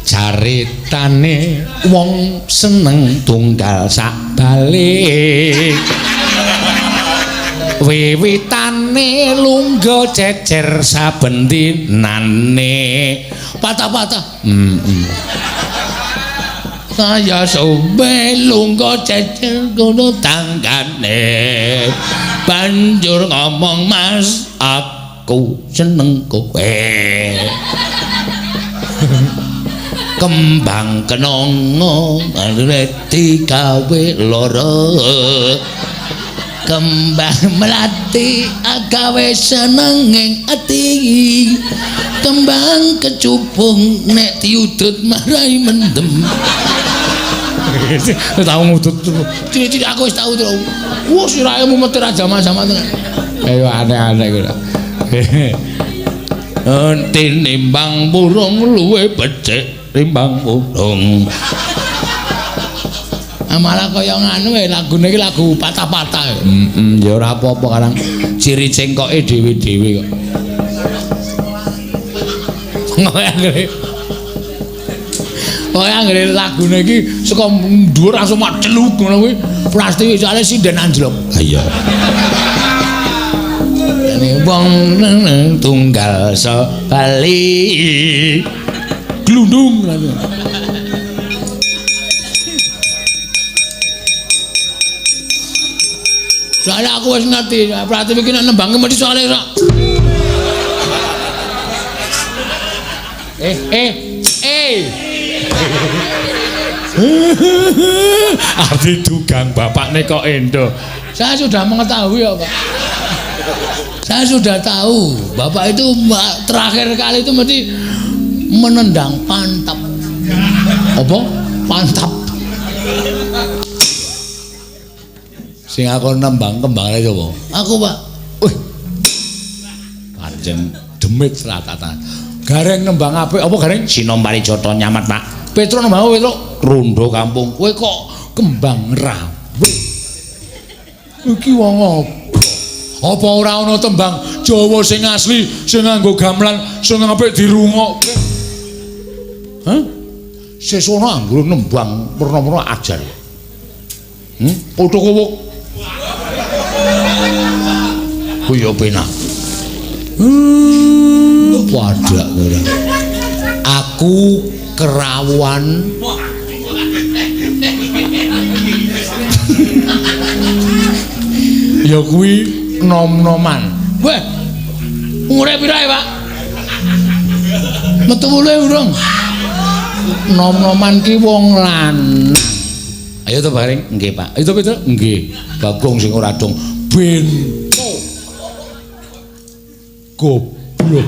caritane wong seneng tunggal sak balik wiwitane lungguh jejer saben dinane patah-patah kaya sobe lungguh jejer kono tanggane banjur ngomong mas aku seneng kowe kembang kenongo ngerti gawe loro kembang melati gawe senenging ati kembang kecupung nek diudut marai mendem tau ngudut cilik aku wis tau terus wah sirahe mumet ra jama-jama tenan ayo aneh-aneh kuwi tinimbang burung luwe becik timbang burung malah kaya nganu lagune iki lagu patah-patah ya ora apa-apa karang ciri cengkoke dhewe-dhewe kok kaya anggere lagune iki saka dhuwur langsung mak celuk ngono kuwi plastik soalé sinden anjlok ha iya wong tunggal sekali glundung soalnya aku wis ngerti berarti iki nek nembang mesti soalé sak arti dugang bapakne kok endo saya sudah mengetahui ya Pak saya sudah tahu bapak itu terakhir kali itu mesti menendang pantap apa? Pantap sing aku nembang kembang lagi apa? Aku Pak wih pancen demit selatatan gareng nembang apik apa gareng? Sinombali Joto nyamat Pak Petro nembang Petro rondo kampung kowe kok kembang rawe iki wong apa ora ana tembang Jawa sing asli sing nganggo gamelan sing apik dirungokke hah sesono anggone nembang purna-purna ajar utuk-utuk kuwi yo penak wadak ora aku kerawan ya kuwi nom-noman weh umure pira Pak metu mulai urung nom-noman ki wong lanang ayo to bareng nggih Pak itu Peter nggih Bagong sing ora dong bento goblok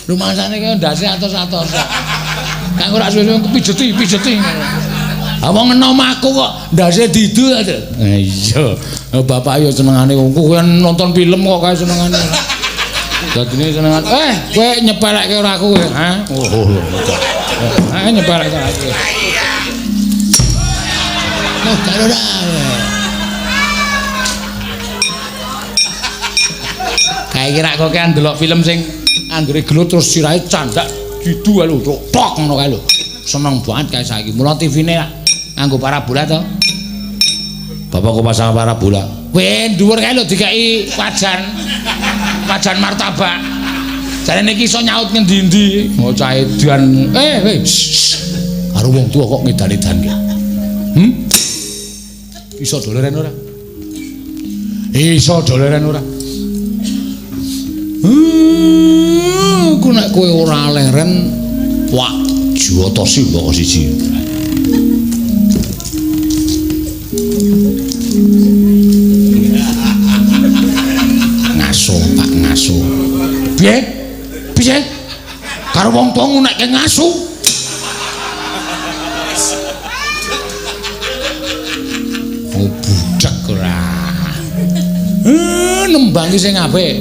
rumasane kaya ndase atos-atos kang ora suwe pijeti wong enom aku kok ndase didu ta iya bapak yo senengane kowe nonton film kok kae senengane dadine senengan kowe nyepelekke ora aku ha nyepelekke aku oh karo ora kae kira kok ndelok film sing anggere gelut terus sirahe candak didu lho tok ngono kae lho seneng banget kae saiki mula TV-ne nganggo parabola to bapakku pasang parabola kowe dhuwur kae lho dikai wajan martabak jarene iki iso nyaut ngendi-endi oh cah edan karo wong tuwa kok ngedan-edan ki iso doleren ora ku nek kowe ora leren wak jotosi mbok siji ngaso piye karo wong tuwa ngunekke ngaso oh budak ora nembang ki sing apik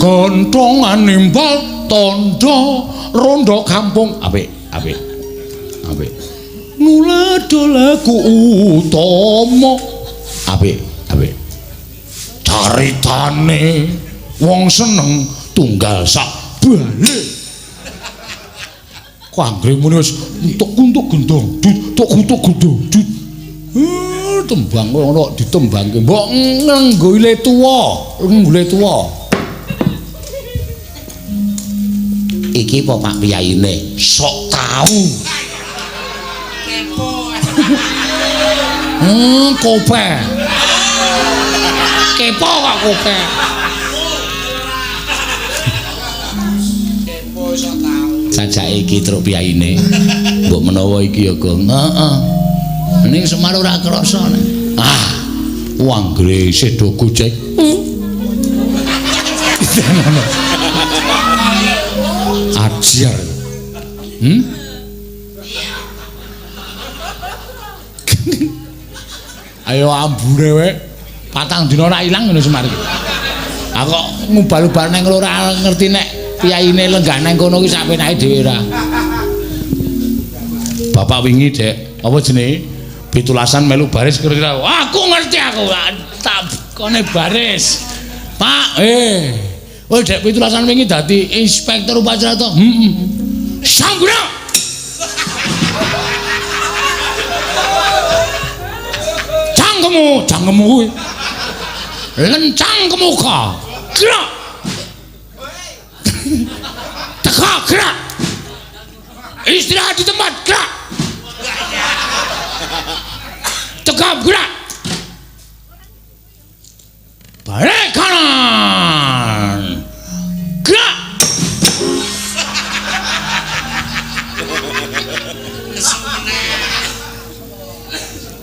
gontongan nimbal tondo rondo kampung apik nuladolaku utama apik caritane wong seneng tunggal sak bale. Kanggre muni wis entuk-entuk gendong dut, entuk gendong dut. Tembang ora ditembangke. Mbok ngenggole tuwa. Iki apa Pak Piyayine? Sok tau. Kope. Kepo kok kope. Kepo sok tau. Sajake iki truk Piyayine. Mbok menawa iki ya, Gong. Heeh. Ning Semar ora krasa. Anggere sedo gojek. Ajar. Ayo ambune we. Patang dina ora ilang ngono Semar iki. Aku kok ngubal-ubal nang ora ngerti nek Piyayine lenggah nang kono ki sak penake dhewe ora. Bapak wingi, Dek, apa jenenge? Pitulasan melu baris kira-kira. Aku ngerti aku. Tak kone baris. Pak, oh Dek pitulasan wingi dadi inspektur upacara to. Sangguna. Cangkemmu kuwi. Lencang kemuka. Gerak. Teka gerak. Istirahat di tempat gerak. Tegap gerak. Balik kanan. Gerak.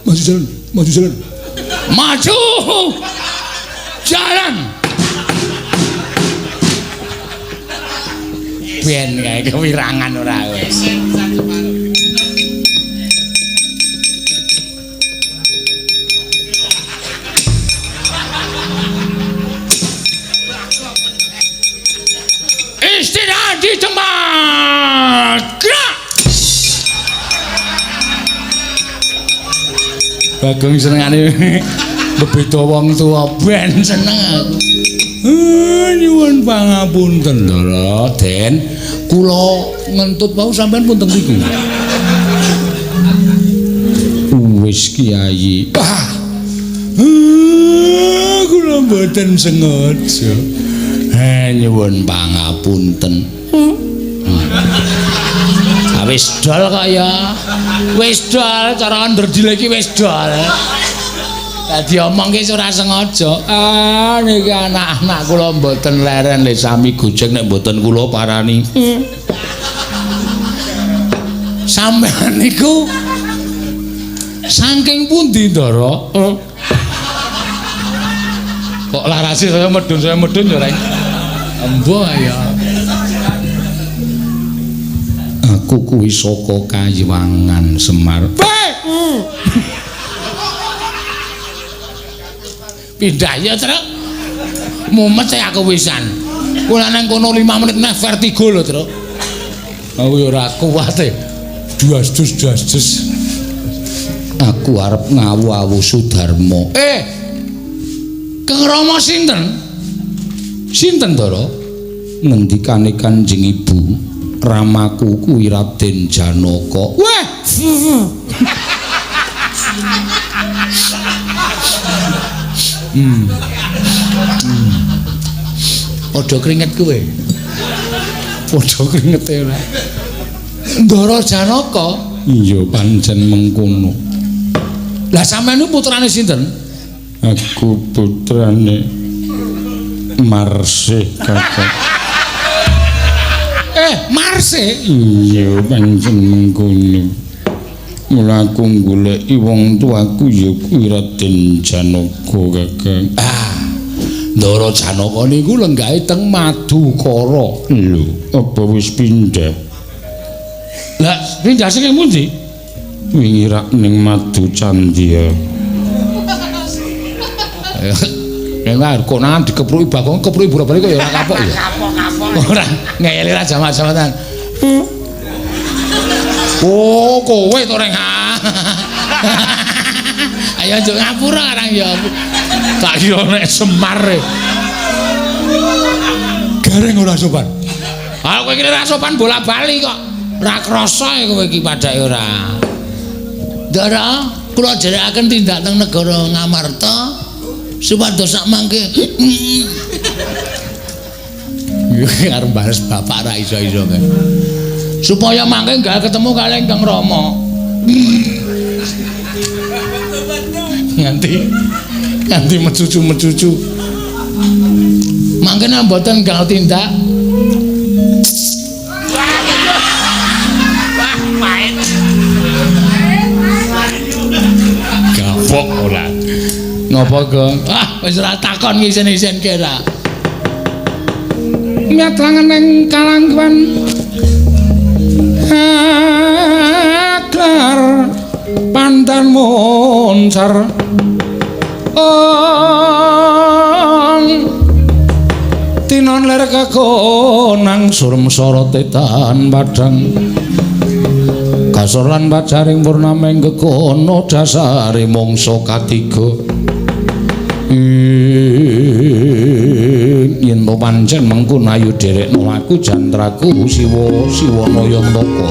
Maju jalan. Maju jalan. Ben kae kewirangan ora wis. Istirahat di tempat. Gerak. Bagong senengane bebeda wong tuwa ben seneng aku. Nyuwun pangapunten Ndara, Den. Kula ngentut wau sampean pun teng mriku. Wis Kyai. Kula mboten sengaja. Nyuwun pangapunten. Wis dol kok ya. Wis dol cara nderdil iki wis dol. Dadi omong ki ora sengaja. Niki anak-anak kula mboten leren le sami gojek nek mboten kula parani. Sampeyan niku saking pundi, Ndara? Kok larase saya medun ya ora. Embo ya. Aku kuwi saka Kayiwangan Semar. Pindah ya, Truk. Mumet aku wisan. Kula nang kono 5 menit neh vertigo lho, Truk. Aku ya ora kuat e. Duas-dus. Aku arep ngawu-awu Sudarma. Kang Rama sinten? Sinten, Ndara? Ngendikane Kanjeng Ibu, ramaku kuwi Raden Janaka. Wah. Padha keringet kowe. Padha kringete ora. Ndara Janaka? Iya pancen mengkono. Lah sampeyan putrane sinten? Aku putrane Marsih Kakak. Marsih? Iya pancen mengkono. Mula aku goleki wong tuaku ya kuwi Raden Janaka Kakang. Ndara Janaka niku lenggahe teng Madukara. Lho, apa wis pindah? Lah, pindah sing pundi? Wingi rak ning Madu Candya. Nek kok nang dikepruki Bagong, kepruki bola-bali kok ya ora kapok ya. Kapok. Ora ngeyeli ra jamak-jamatan. Oh, kowe to reng. Ayo njuk ngapura arang ya. Tak kira nek Semar. Gareng ora sopan. Ah kowe iki ora sopan bola-bali kok. Ora krasa kowe iki padake ora. Ndara, kula jerekaken tindak teng negara Ngamarta supados sak mangke. Arep bares bapak ra iso-iso kae. Supaya mangke gak ketemu kali Kang Rama. Nganti mecucu. Mangke nang mboten gal tindak. Gapok ora. Ngopo, Gong? Wis ora takon ngisen-isen kira. Nyatlangen ning kalangkuan aklar pandan moncar tinon ler kakonang surem sorotetan padang kasor lan bacaring purnameng kekono dasare mangsa katiga yen to pancen mengko ayu derekno aku jantraku siwa nayantaka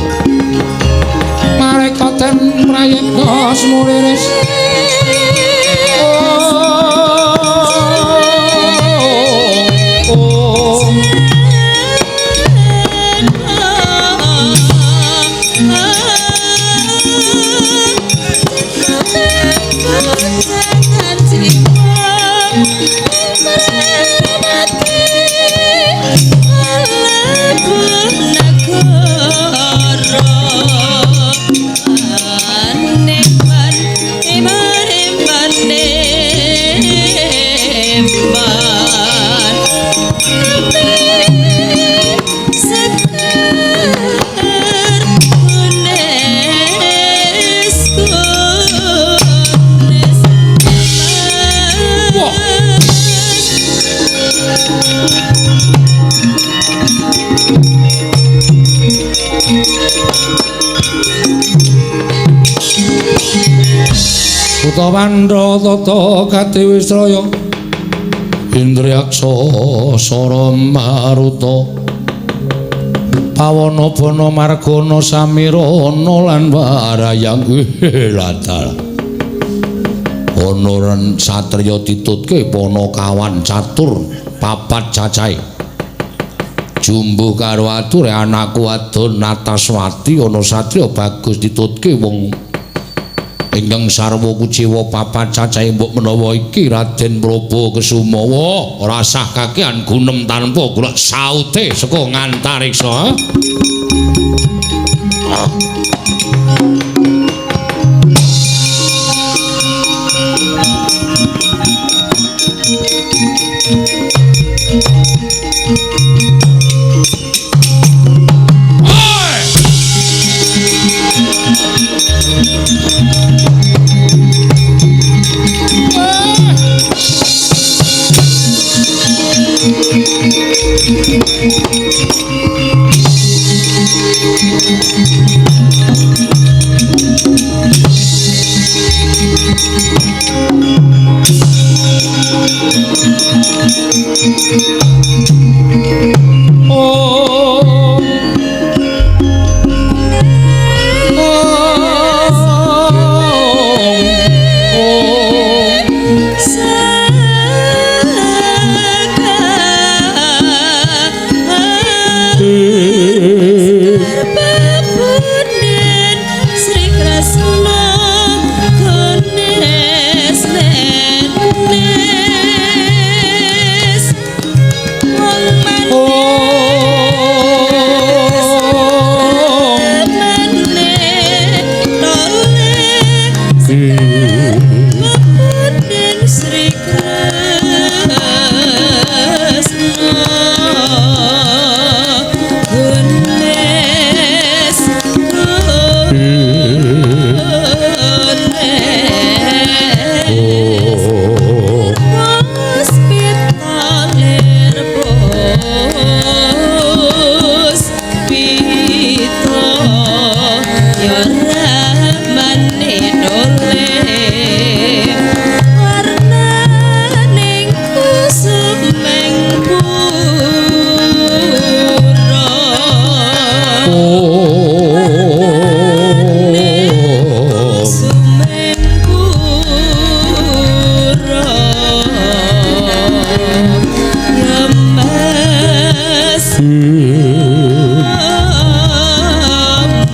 marekaten prayekta smuliris Utawandra tata Katiwisraya Indriyaksa Sara Maruta Pawana Bana Margana Samirana lan Warayang latar Honoran satriya ditutke Panakawan catur papat cacahe jumbuh karo ature anakku wadon Nataswati ana satriya bagus ditutke wong ingkang sarwa kuciwa papat cacahe mbok menawa iki Raden Prabakesumawa ora sah kakehan gunem tanpa golek saute saka ngantariksa.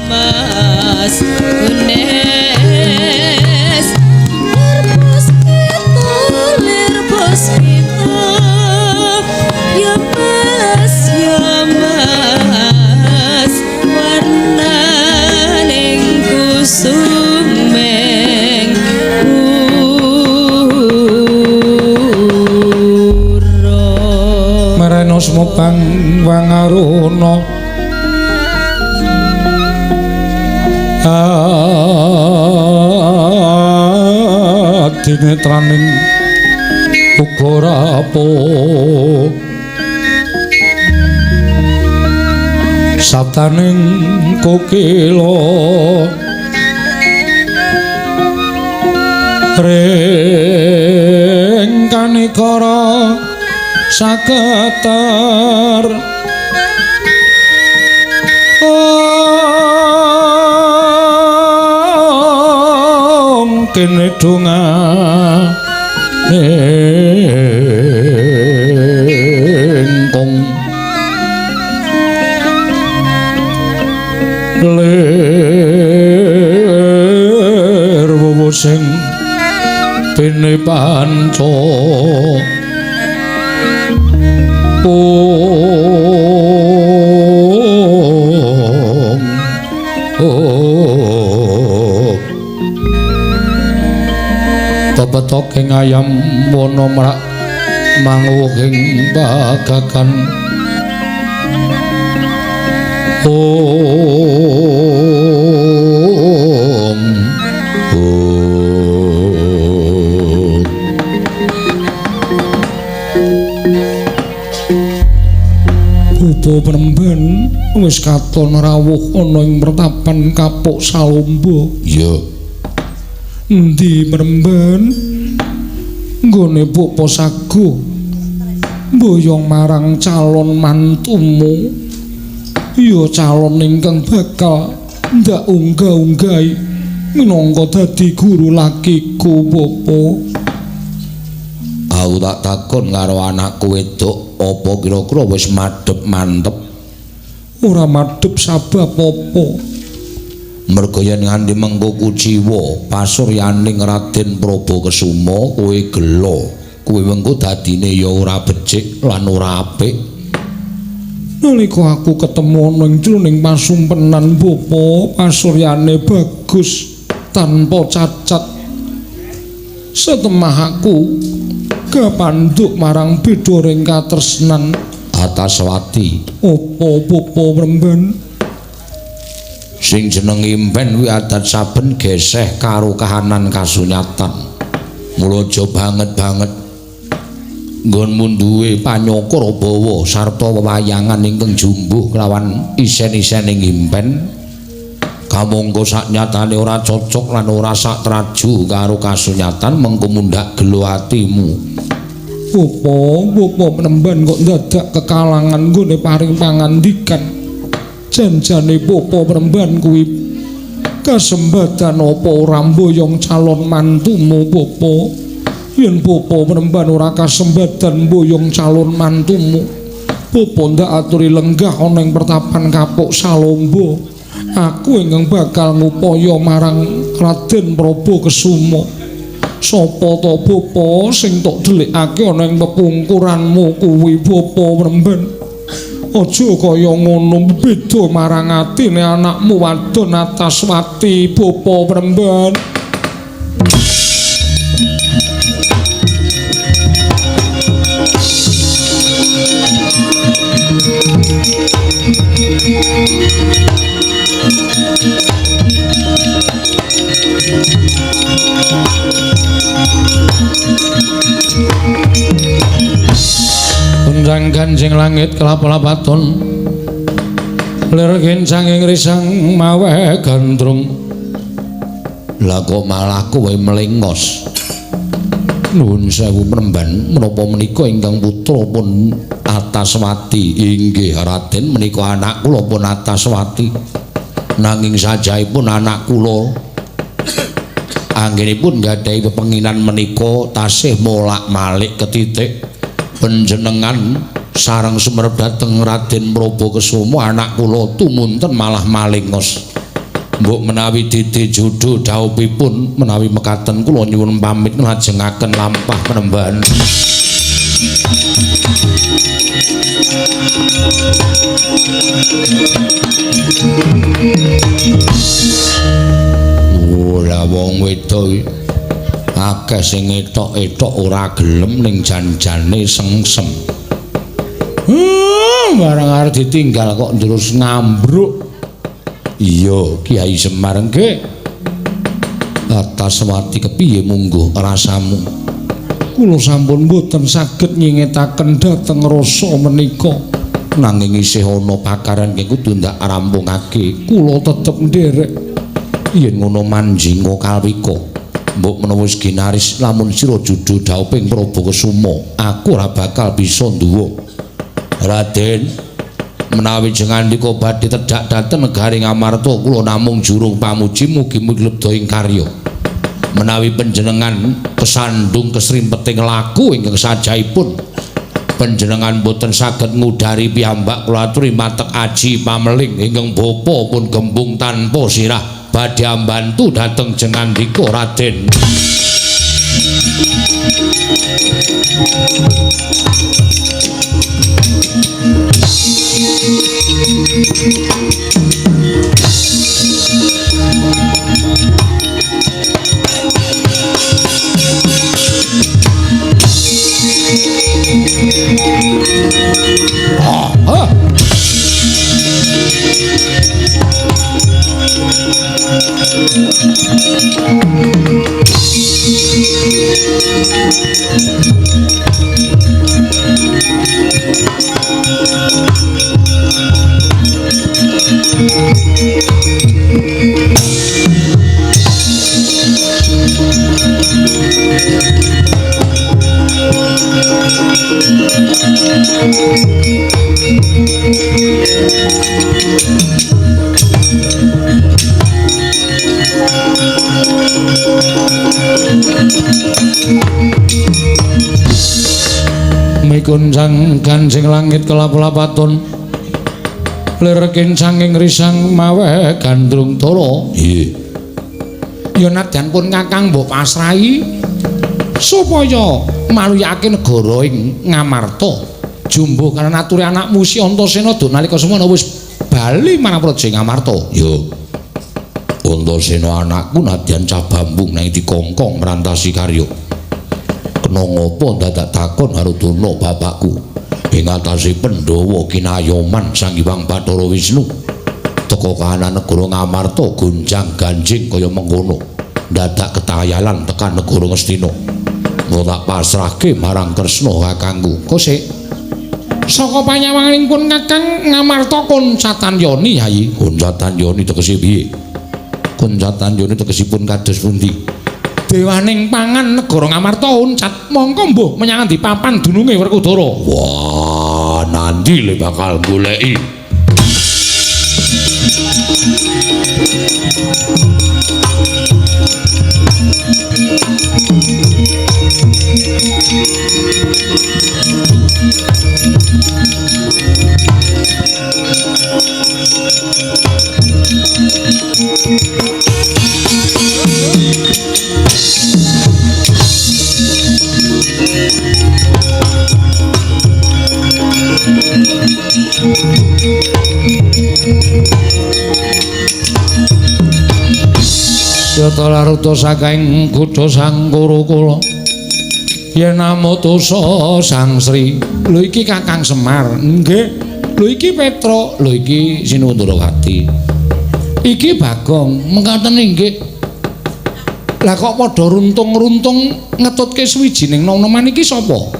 Mas Kunes Lerbos kita ya mas warna ning kusumeng Mareno semopang wangarono dinetraning uga rapuh sabdaning kokila ring kanikara saketar kene donga engkong ler wowo sing pene panca Betok ing ayam wana mrak manguh ing bagagan Bubo Penemban wis katon rawuh ana ing pertapan Kapuk Salomba. Iya. Endi Penemban? Nggone Bapak Sago mboyong marang calon mantumu. Ya calon ingkang bakal ndak unggah-unggahi minangka dadi guru lakiku, Bapak. Aku tak takon karo anakku wedok apa kira-kira wis madhep mantep. Ora madhep sabab apa? Merga yen nganti mengko kuciwa pasuryaning Raden Prabakesuma kowe gelo, kowe mengko dadine ya ora becik lan ora apik. Nalika aku ketemu ning jroning pasumpenan bapa pasuryane bagus tanpa cacat. Setemah aku kapandhuk marang beda ring katresnan Ataswati. Apa bapa Premban? Sing jeneng impen kuwi adat saben geseh karo kahanan kasunyatan. Mula aja banget-banget nggonmu duwe panyokra bawa sarta wewayangan ingkang jumbuh kelawan isen-isening impen. Kamangka saknyatane ora cocok lan ora sak traju karo kasunyatan mengko mundhak gelo atimu. Apa Penemban kok dadak kekalangan nggone paring pangandikan. Janjane Bapak Premban kuwi kasembatan apa ora mboyong calon mantumu Bapak? Yen Bapak Premban ora kasembatan mboyong calon mantumu, Bapak ndak aturi lenggah ana ing pertapan Kapuk Salomba. Aku ingkang bakal ngupaya marang Raden Prabakesuma. Sapa to Bapak sing tok delikake ana ing pepungkuranmu kuwi Bapak Premban? Aja kaya ngono beda marang atine anakmu wadon Ataswati Bapak Premban. Kunjang ganjing langit kelap-lapaton lir gencang ing risang mawe gandrung. Lah kok malah kowe melengos. Nuwun sewu Premban, menapa menika ingkang putra pun Ataswati? Inggih Raden, menika anak kula pun Ataswati. Nanging sajaipun anak kula anggenipun gadhahi pepenginan menika tasih molak-malik ketitik panjenengan sareng sumerep dhateng Raden Prabakasuma anak kula tumunten malah malingos. Mbok menawi dite jodho dhawuhipun menawi mekaten kula nyuwun pamit nglajengaken lampah penembahan. Ora wong wedok akeh sing etok-etok ora gelem ning jan-jane sengsem. Barang arep ditinggal kok terus ngambruk. Iya, Kiai Semar nggih. Ataswati kepiye mungguh rasamu? Kula sampun mboten saged nyingetaken dhateng rasa menika. Nanging isih ana pakaran nggih kudu ndak rampungake. Kula tetep nderek. Yen ngono manjinga kalwika. Mbok menawa wis ginaris lamun sira judhu dhawuhing Prabakasuma, aku ora bakal bisa nduwa. Raden, menawi jengandika badhe tedhak dhateng negari Ngamarta, kula namung jurung pamuji mugi-mugi lebda ing karya. Menawi panjenengan kesandung kesrimpeting laku ingkang sajaipun, panjenengan boten saged ngudari piyambak kula aturi matek aji pameling ingkang bapa pun gembung tanpa sirah badhe ambantu dhateng jengandika Raden. Mikun sang Kanjeng langit kelap-lapaton lir kincanging risang mawe gandrung tara. Nggih. Ya nadyan pun Kakang mbok pasrahi supaya maluyake negara ing Ngamarta. Jumbuh karena aturi anakmu si Antasena do nalika semana wis bali marang praja Ngamarta. Yo. Antasena anakku nadyan cah bambung nang dikongkong ngrantasi karya. Kena ngopo dadak takon Harudana bapakku ing atase Pandhawa kinayoman Sang Hyang Bathara Wisnu teka kahanan negara Ngamarta gonjang-ganjing kaya mengkono dadak ketayalan tekan negara Ngastina mau tak pasrahke marang Kresna kakangku. Kosek saka panyawanganipun Kakang Ngamarta Kuncatan Yoni Yayi. Kuncatan Yoni tegese piye? Kuncatan Yoni tegesipun kados pundi? Dewaning pangan negara Ngamarta uncat mongko mbuh menyang ndi papan dununge Werkudara. Wah, nanti le bakal goleki. Yata laruta saking kutha Sangkara kula yen namotosa Sang Sri. Lho iki Kakang Semar. Nggih. Lho iki Petra. Lho iki Sinundrawati. Iki Bagong. Mengkaten nggih. Lah kok padha runtung-runtung ngetutke swijining nom-noman iki sapa?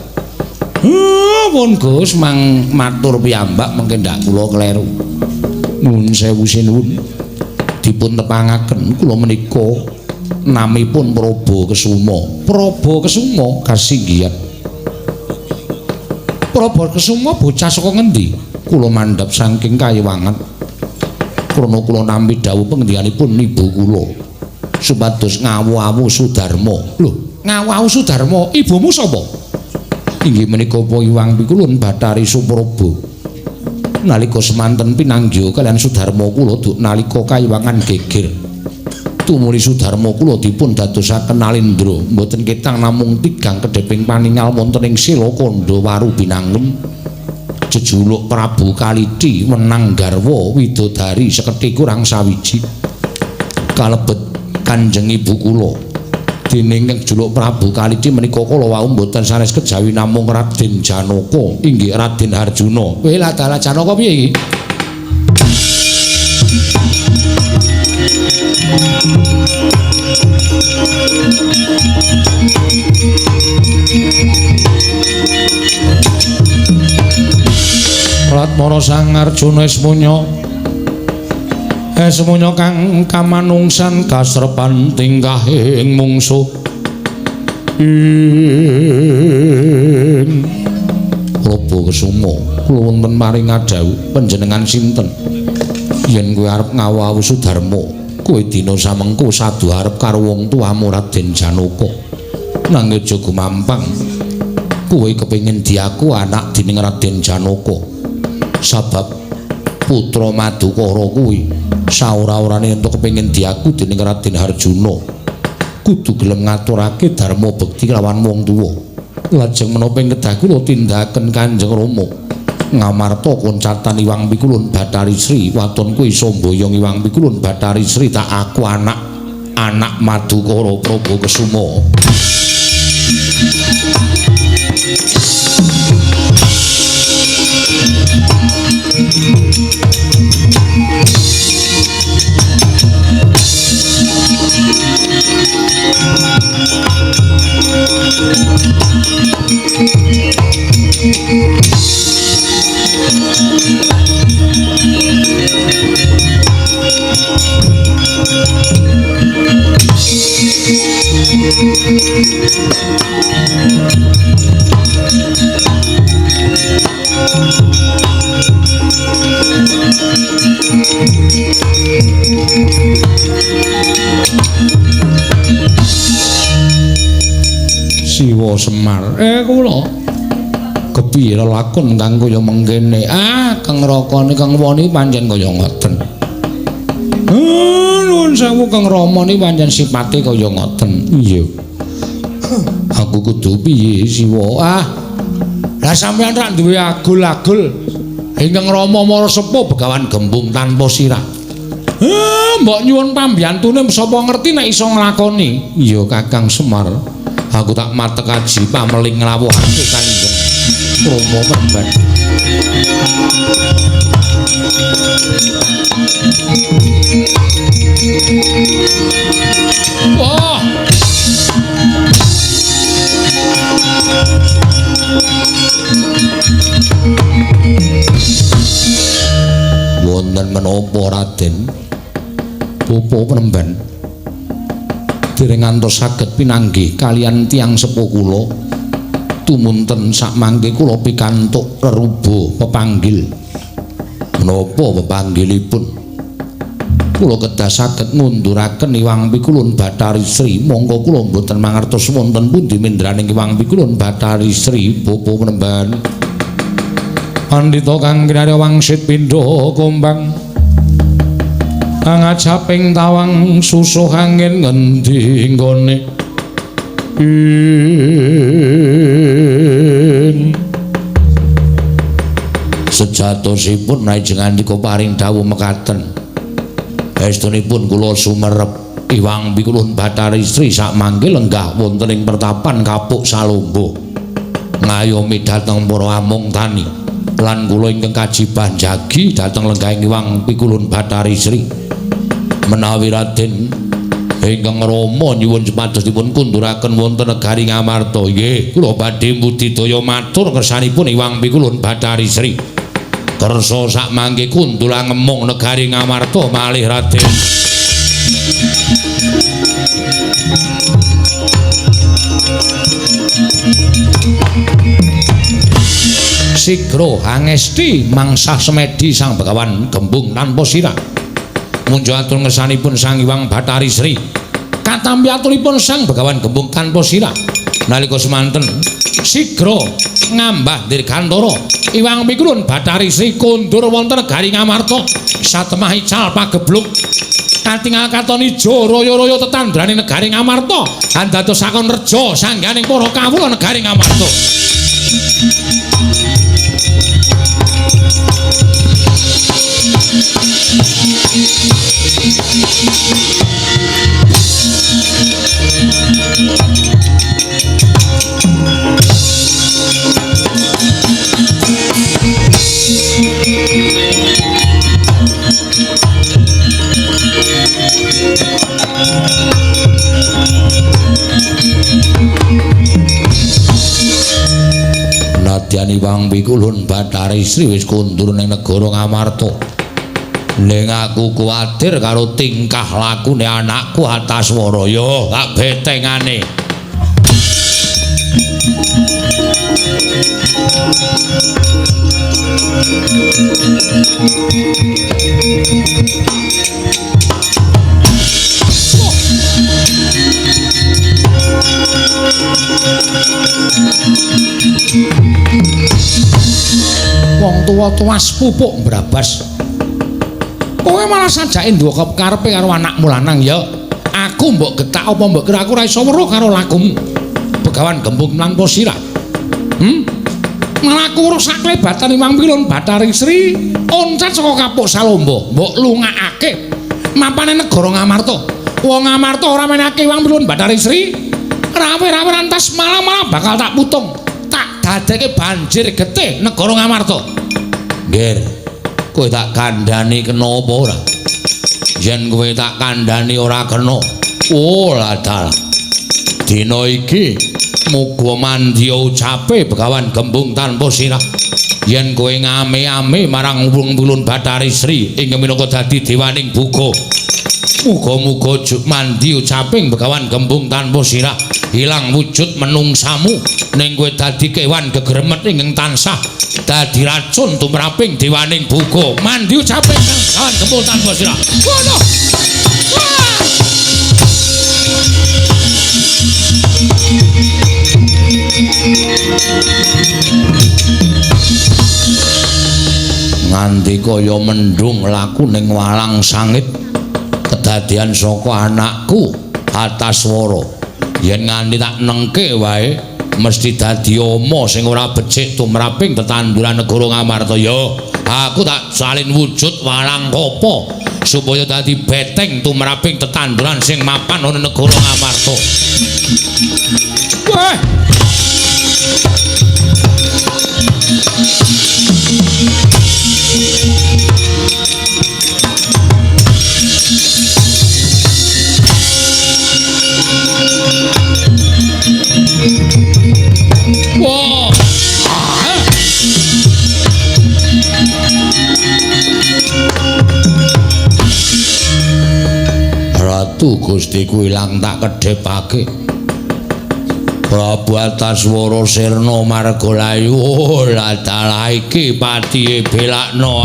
Pun Gus mang matur piyambak mengke ndak kula kleru. Nuwun sewu sinuwun. Dipun tepangaken kula menika namipun Prabakasuma. Prabakasuma kasinggihan. Prabakasuma bocah saka ngendi? Kula mandhap saking kayiwangan. Krana kula nampi dawuh pengendikanipun ibu kula supados ngawu-awu Sudarma. Lho, ngawu-awu Sudarma ibumu sapa? Inggih menika Pa Iwang Pikulun Bathari Supraba. Nalika semanten pinanggih kalian Sudarma kula duk nalika kayiwangan geger. Tumuli Sudarma kula dipun dadosaken Nalendra mboten ketang namung tigang kedheping paningal wonten ing Sela Kandha Waru Binangun. Jejuluk Prabu Kaliti menang garwa widodari seketi kurang sawiji. Kalebet Kanjeng Ibu kula. Dening jejuluk Prabu Kaliti menika kala wau mboten sanes kejawi namung Raden Janaka inggih Raden Harjuna. Kowe lah dalah Janaka piye iki? Ratmana Sang Arjuna Esmunya kang kamanungsan kasrepan tingkahing mungsuh Raba Kesuma kula wonten maring adhawu panjenengan sinten yen kowe arep ngawawu Sudarma kowe dina samengko sadu arep karo wong tuamu Raden Janaka nanging aja gumampang kowe kepengin diaku anak dening Raden Janaka sabab putra Madukara kuwi saora-orane entuk kepengin diaku dening Raden Harjuna kudu gelem ngaturake dharma bekti lawan wong tuwa lajeng menapa ing kedah kula tindakaken Kanjeng Rama ngamarta koncatan Iwang Pikulun Bathari Sri waton kuwi sambayang Iwang Pikulun Bathari Sri tak aku anak Madukara Prabu Kesuma. Siwa Semar kula kepiye lakon kang kaya mengkene Kang Raka Kang Wani pancen kaya ngoten nuwun sewu Kang Rama niki pancen sipate kaya ngoten iya aku kudu piye Siwa lah sampeyan rak duwe agul-agul ingkang Rama Mara Sepuh Begawan Gembung tanpa sirah mbok nyuwun pambiyantune sapa ngerti nek iso nglakoni iya Kakang Semar aku tak matek aji pameling nglawuhake Kanjeng Rama Pramban. Wah. Wonten menapa Raden? Bapa Pramban. Dereng ngantos saged pinanggih kalian tiyang sepuh kula tumunten sakmangke kula pikantuk reruba pepanggil menapa pepanggilipun kula kedah saged ngunduraken Iwang Pikulun Bathari Sri monggo kula mboten mangertos wonten pundi mindraning Iwang Pikulun Bathari Sri Bapa Pramban Pandhita kang kinarya wangsit pindha kumbang ngajaping tawang susuh angin ngendi nggone sejatosipun najengandika paring dawuh mekaten estunipun kula sumerep Iwang Pikulun Bathari Sri sakmangke lenggah wonten ing pertapan Kapuk Salombo ngayomi dhateng para amung tani lan kula ingkang kajibah jagi dhateng lenggah Iwang Pikulun Bathari Sri menawi Raden ingkang Rama nyuwun supados dipun kunduraken wonten negari Ngamarta nggih kula badhe budidaya matur kersanipun Iwang Pikulun Bathari Sri kersa sakmangke kundulang ngemong negari Ngamarta malih Raden sigro angesti mangsah semedi Sang Begawan Gembung tanpa sirah munjuk atur ngersanipun Sang Iwang Bathari Sri katampi aturipun Sang Begawan Gembung tanpa sirah nalika semanten sigra ngambah dirgantara Iwang Pikulun Bathari Sri kondur wonten negari Ngamarta satemah ical pagebluk katingal katon ijo raya-raya tetandraning negari Ngamarta andadosaken reja sangganing para kawula negari Ngamarta. Nadyan Iwang Pikulun Bathari Sri wis kondur ning negara Ngamarta. Ning aku kuwatir karo tingkah lakune anakku Antaswara ya tak betengane. Wong tuwa-tuwa sepupuk brabas. Kowe malah sajake ndok karepe karo anakmu lanang ya. Aku mbok getak apa mbok kira aku ora iso weruh karo lakumu. Begawan Gembung lan Posira. Malah aku rusak klebatan Iwang Pikulun Bathari Sri oncat saka kapuk Salomba. Mbok lungakake mapane negara Ngamarta. Wong Ngamarta ora menake Iwang Pikulun Bathari Sri. Rawe-rawe rantas malah bakal tak putung. Tak dadeke banjir getih negara Ngamarta. Nggih. Kowe tak kandhani kena apa ora? Yen kowe tak kandhani ora kena. Oh ladal. Dina iki muga mandya ucape Begawan Gembung tanpa sirah. Yen kowe ngame-ame marang Iwang Pikulun Bathari Sri ing minangka dadi dewaning buka. Muga-muga mandi ucaping Begawan Gembung tanpa sirah ilang wujud menungsamu ning kowe dadi kewan gegremet ingkang tansah dadi racun tumraping dewaning buka. Mandi ucaping Begawan Gembung tanpa sirah. Ngono. Nganti kaya mendung laku ning walang sangit kedadian saka anakku Antaswara. Yen nganti tak nengke wae mesti dadi ama sing ora becik tumraping tetanduran negara Ngamarta ya. Aku tak salin wujud walang kapa supaya dadi beteng tumraping tetanduran sing mapan ana negara Ngamarta. Wah. Wah. Ratu Gustiku ilang tak kedhepake. Prabu Antaswara sirna margalayu. Oh, ladal iki patihe belakno.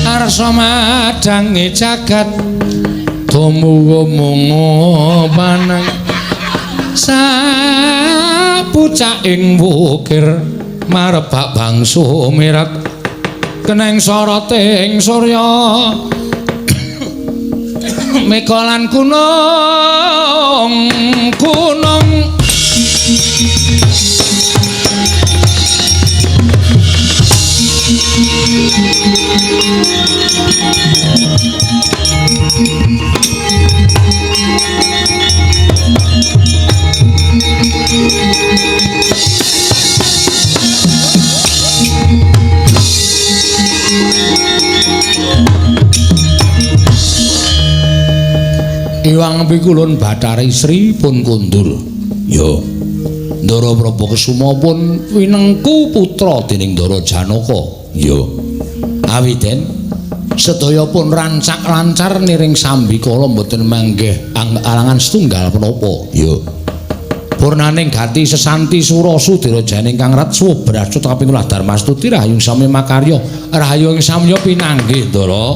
Arsa madange jagat tumuwa mungo panang sapucaking wukir marebak bangsu mirat keneng soroting surya mekalan kunung Iwang Pikulun Bathari Sri pun kundur. Yo. Ndara Praba Kesuma pun winengku putra dening Ndara Janaka. Ya. Awiten sedaya pun rancak lancar niring sambikala mboten manggih alangan setunggal menapa. Ya. Purnaning gati sesanti surasu dirajane ingkang rat subrasut kaping ulah Darmastuti rahayu sami makarya rahayu ing samya pinanggih Ndara.